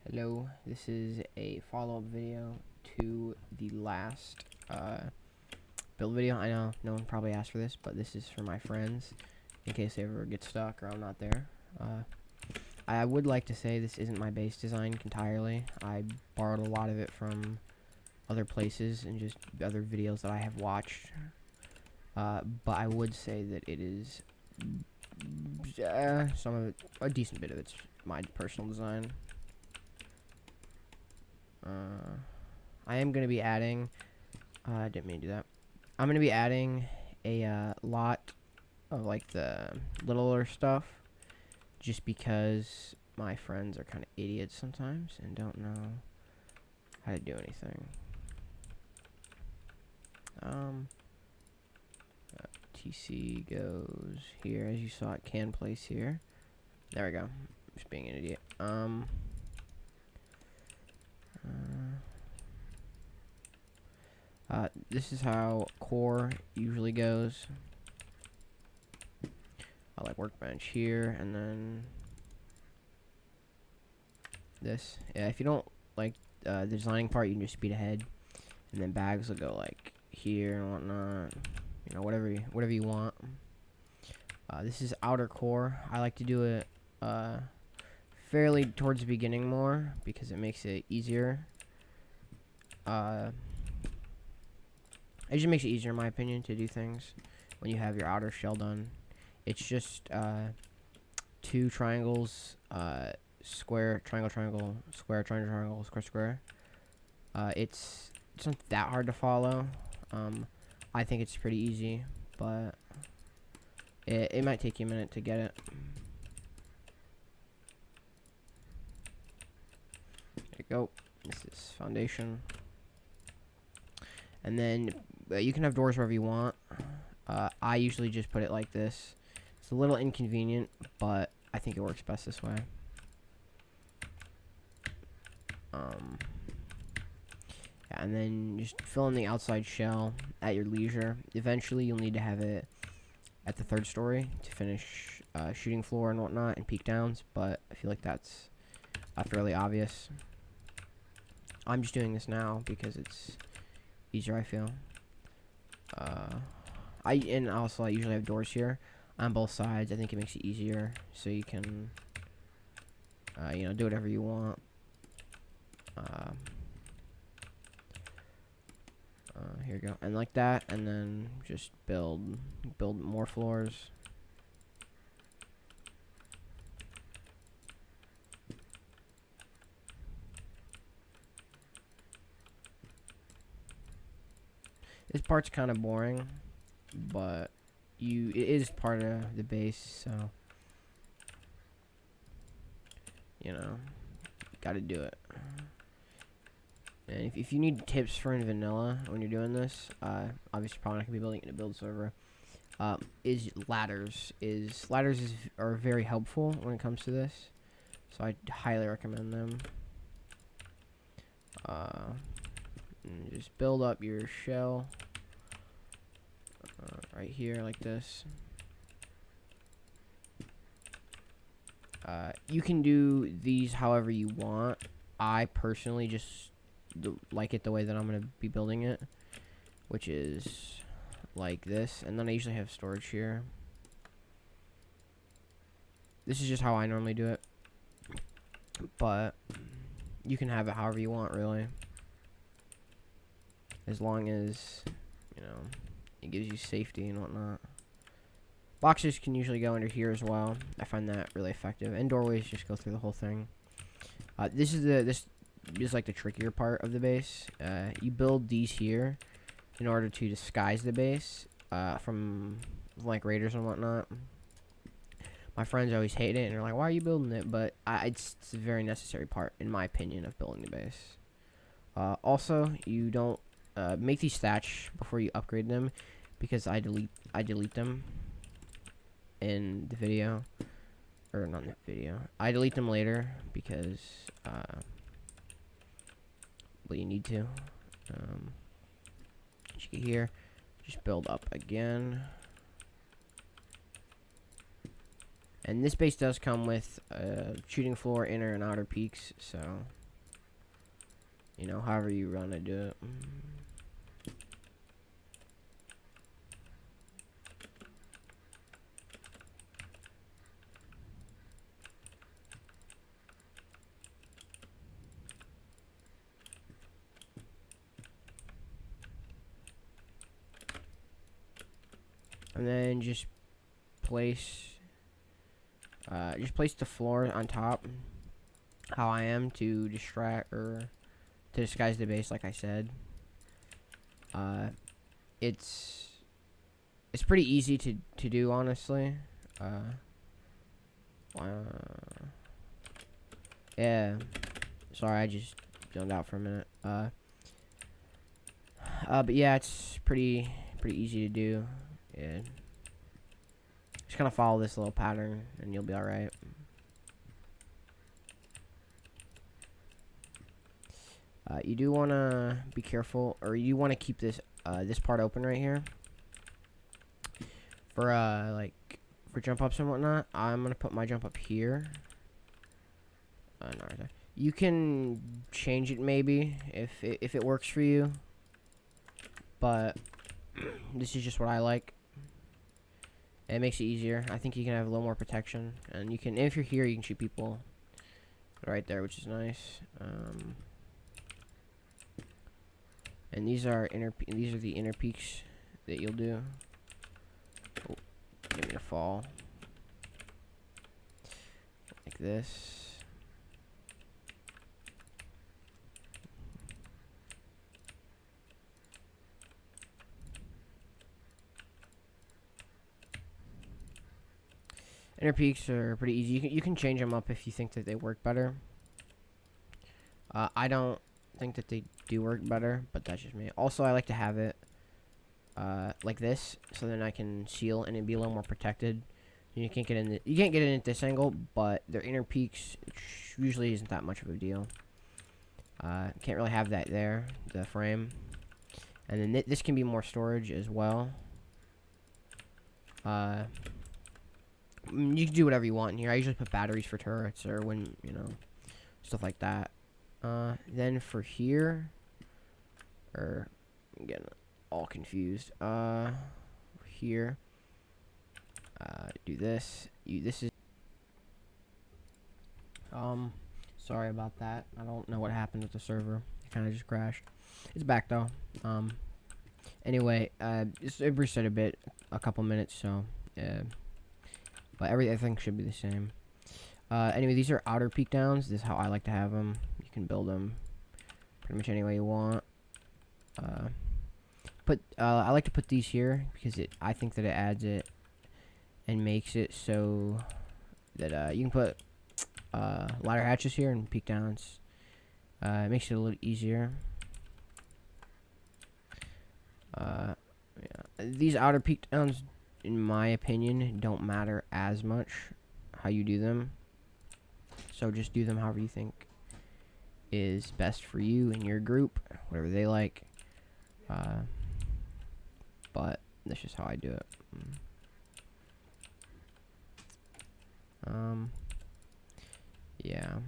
Hello, this is a follow-up video to the last build video. I know no one probably asked for this, but this is for my friends in case they ever get stuck or I'm not there. I would like to say this isn't my base design entirely. I borrowed a lot of it from other places and just other videos that I have watched. But I would say that it is some of it, a decent bit of it's my personal design. I am going to be adding, I didn't mean to do that. I'm going to be adding a lot of like the littler stuff just because my friends are kind of idiots sometimes and don't know how to do anything. TC goes here, as you saw it can place here. There we go. Just being an idiot. This is how core usually goes. I like workbench here, and then this. Yeah, if you don't like the designing part, you can just speed ahead, and then bags will go like here and whatnot. You know, whatever you want. This is outer core. I like to do it fairly towards the beginning more because it makes it easier. It just makes it easier, in my opinion, to do things when you have your outer shell done. It's just 2 triangles, square, triangle, triangle, square, triangle, triangle, square, square. It's not that hard to follow. I think it's pretty easy, but it might take you a minute to get it. There you go. This is foundation. And then you can have doors wherever you want. I usually just put it like this. It's a little inconvenient, but I think it works best this way. Yeah, and then just fill in the outside shell at your leisure. Eventually, you'll need to have it at the 3rd story to finish shooting floor and whatnot and peak downs, but I feel like that's fairly obvious. I'm just doing this now because it's easier, I feel. I usually have doors here on both sides. I think it makes it easier so you can you know, do whatever you want. Here you go, and like that, and then just build more floors. This part's kind of boring, but it is part of the base, so you know, gotta do it. And if you need tips for in vanilla when you're doing this, obviously probably not gonna be building it in a build server. Ladders are very helpful when it comes to this, so I highly recommend them. And just build up your shell right here like this. You can do these however you want. I personally just like it the way that I'm going to be building it, which is like this, and then I usually have storage here. This is just how I normally do it, but you can have it however you want, really, as long as, you know, it gives you safety and whatnot. Boxes can usually go under here as well. I find that really effective, and doorways just go through the whole thing. This is like the trickier part of the base. You build these here in order to disguise the base from like raiders and whatnot. My friends always hate it and they're like, "Why are you building it?" But it's a very necessary part, in my opinion, of building the base. Also, you don't make these thatch before you upgrade them, because I delete them in the video, or not in the video. I delete them later because well, you need to. You get here, just build up again. And this base does come with shooting floor, inner and outer peaks, so You know, however you want to do it. And then just place the floor on top, how I am, to distract or to disguise the base, like I said. It's pretty easy to do, honestly. Yeah. Sorry, I just zoned out for a minute. But yeah, it's pretty easy to do. Yeah. Just kind of follow this little pattern, and you'll be all right. You do want to be careful, or you want to keep this this part open right here for like for jump ups and whatnot. I'm gonna put my jump up here. No, right there. You can change it maybe if it works for you, but this is just what I like. It makes it easier. I think you can have a little more protection, and you can, if you're here, you can shoot people right there, which is nice. And these are the inner peaks that you'll do. Oh, get me to fall like this. Inner peaks are pretty easy. You can change them up if you think that they work better. I don't think that they do work better, but that's just me. Also, I like to have it like this, so then I can seal and it'd be a little more protected. You can't get in. You can't get in at this angle, but their inner peaks usually isn't that much of a deal. Can't really have that there, the frame, and then this can be more storage as well. You can do whatever you want in here. I usually put batteries for turrets or when, you know, stuff like that. Then for here, or I'm getting all confused. Here, do this. This is, sorry about that. I don't know what happened with the server. It kind of just crashed. It's back though. Anyway, it reset a couple minutes, so, but everything should be the same. Anyway, these are outer peak downs. This is how I like to have them. You can build them pretty much any way you want. I like to put these here because I think that it adds it and makes it so that you can put ladder hatches here and peak downs. It makes it a little easier. Yeah. These outer peak downs, in my opinion, don't matter as much how you do them. So just do them however you think is best for you and your group, whatever they like. But that's just how I do it. Yeah.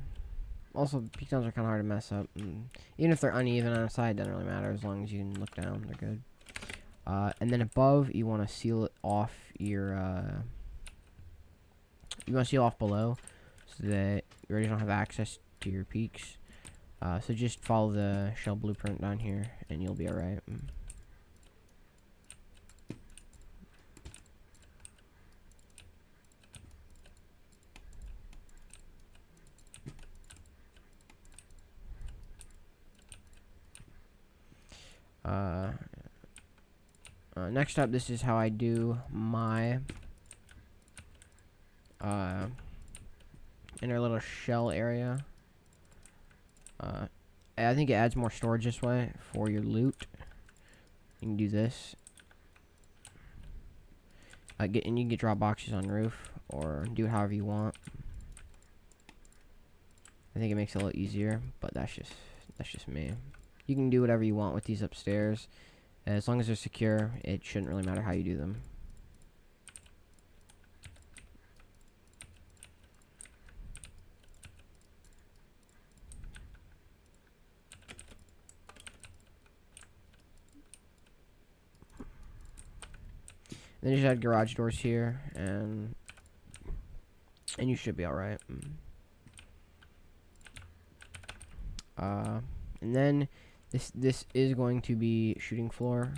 Also, peak downs are kind of hard to mess up. Even if they're uneven on the side, doesn't really matter as long as you can look down. They're good. And then above, you want to seal it off your. You want to seal off below, so that you already don't have access to your peaks. So just follow the shell blueprint down here, and you'll be alright. Next up, this is how I do my inner little shell area. I think it adds more storage this way for your loot. You can do this. And you can get drop boxes on roof, or do it however you want. I think it makes it a little easier, but that's just me. You can do whatever you want with these upstairs. As long as they're secure, it shouldn't really matter how you do them. Then just add garage doors here, and you should be all right. And then this is going to be shooting floor.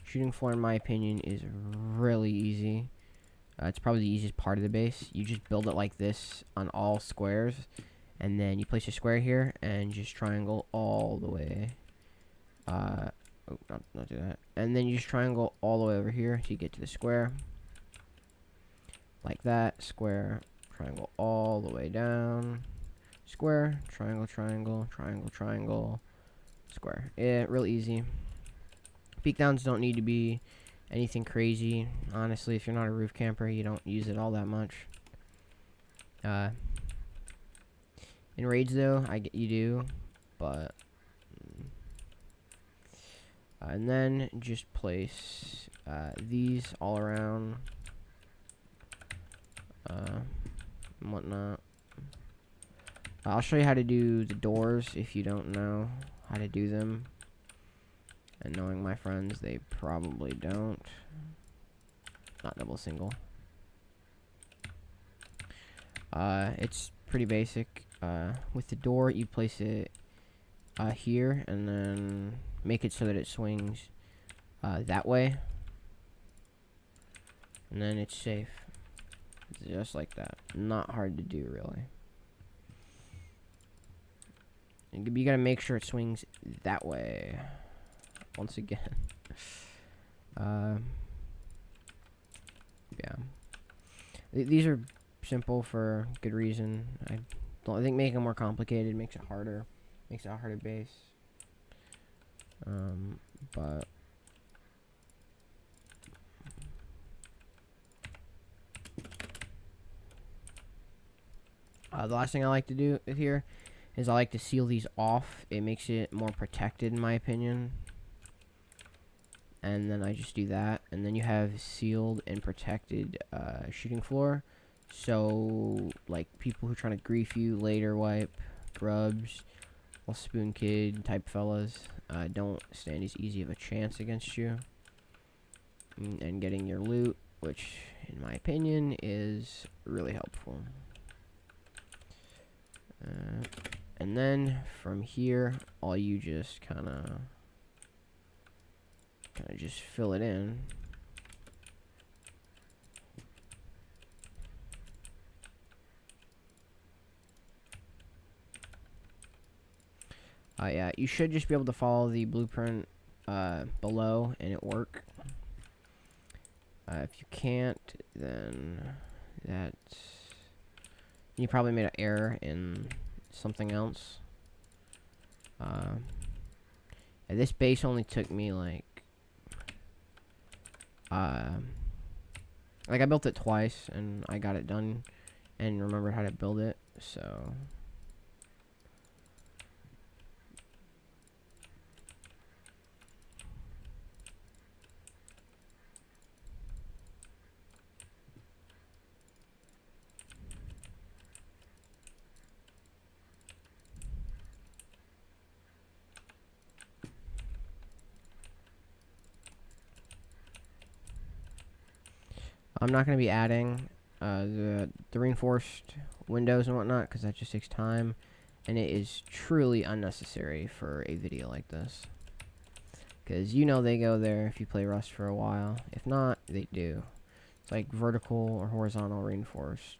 Shooting floor, in my opinion, is really easy. It's probably the easiest part of the base. You just build it like this on all squares, and then you place a square here and just triangle all the way. Oh, not do that. And then you just triangle all the way over here to get to the square. Like that. Square, triangle all the way down. Square, triangle, triangle, triangle, triangle, square. Yeah, real easy. Peak downs don't need to be anything crazy. Honestly, if you're not a roof camper, you don't use it all that much. In raids, though, you do, but and then just place these all around and whatnot. I'll show you how to do the doors if you don't know how to do them. And knowing my friends, they probably don't. Not double single. It's pretty basic. With the door, you place it here, and then make it so that it swings that way. And then it's safe. Just like that. Not hard to do, really. You gotta make sure it swings that way. Once again. Yeah. These are simple for good reason. I think making them more complicated makes it harder. Makes it a harder base. But the last thing I like to do here is I like to seal these off. It makes it more protected, in my opinion. And then I just do that, and then you have sealed and protected shooting floor. So, like, people who are trying to grief you, later wipe, grubs, well, spoon kid type fellas, don't stand as easy of a chance against you. And getting your loot, which, in my opinion, is really helpful. And then, from here, all you just kind of just fill it in. Yeah, you should just be able to follow the blueprint below and it work. If you can't, then you probably made an error in something else. This base only took me like I built it twice and I got it done and remembered how to build it, so I'm not going to be adding the reinforced windows and whatnot because that just takes time, and it is truly unnecessary for a video like this. Because you know they go there if you play Rust for a while. If not, they do. It's like vertical or horizontal reinforced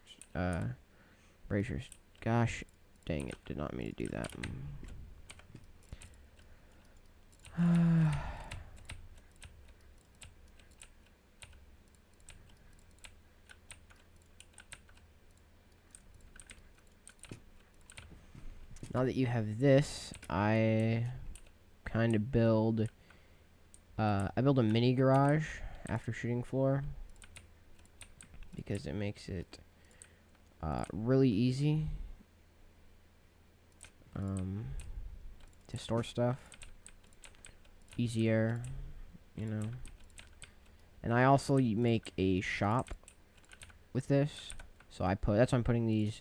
braziers. Gosh dang it, did not mean to do that. Now that you have this, I kind of build a mini garage after shooting floor because it makes it really easy to store stuff, easier, you know. And I also make a shop with this, so that's why I'm putting these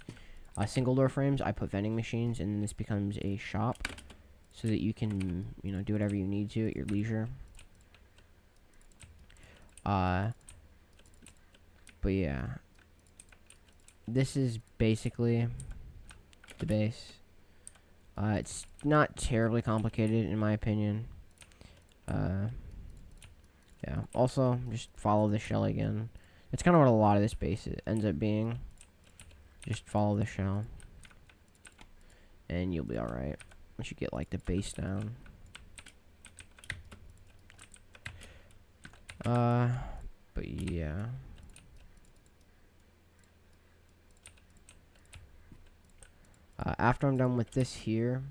single door frames. I put vending machines, and this becomes a shop so that you can, do whatever you need to at your leisure. But yeah, this is basically the base. It's not terribly complicated in my opinion. Yeah. Also, just follow the shell again. It's kind of what a lot of this base ends up being. Just follow the shell, and you'll be all right once you get like the base down. But yeah. After I'm done with this here,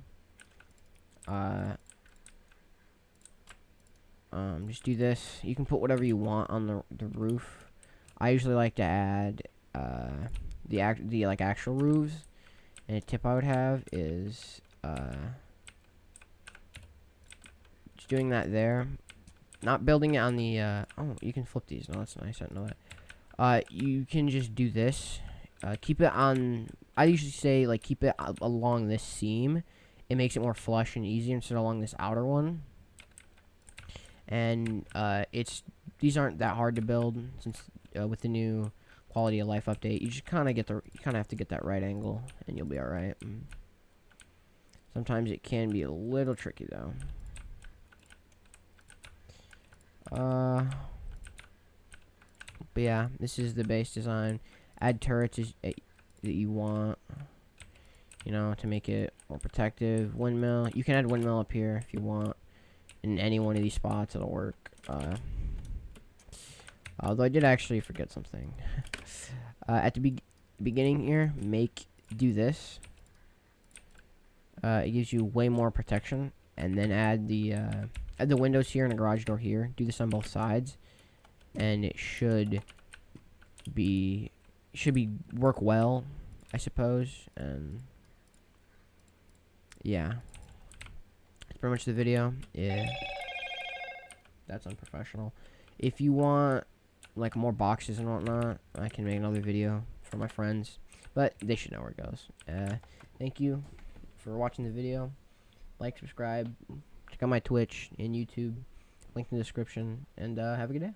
just do this. You can put whatever you want on the roof. I usually like to add the actual roofs. And a tip I would have is just doing that there. Not building it on the oh, you can flip these. No, that's nice. I didn't know that. You can just do this. Keep it on. I usually say like keep it along this seam. It makes it more flush and easier instead of along this outer one. And these aren't that hard to build since with the new quality of life update. You just kind of have to get that right angle, and you'll be all right. Sometimes it can be a little tricky though. But yeah, this is the base design. Add turrets that you want, you know, to make it more protective. Windmill. You can add windmill up here if you want. In any one of these spots, it'll work. Although I did actually forget something. At the beginning here, do this. It gives you way more protection, and then add the windows here and a garage door here. Do this on both sides, and it should work well, I suppose. And yeah, that's pretty much the video. Yeah, that's unprofessional. If you want like more boxes and whatnot, I can make another video for my friends, but they should know where it goes. Thank you for watching the video. Like, subscribe, check out my Twitch and YouTube, link in the description, and have a good day.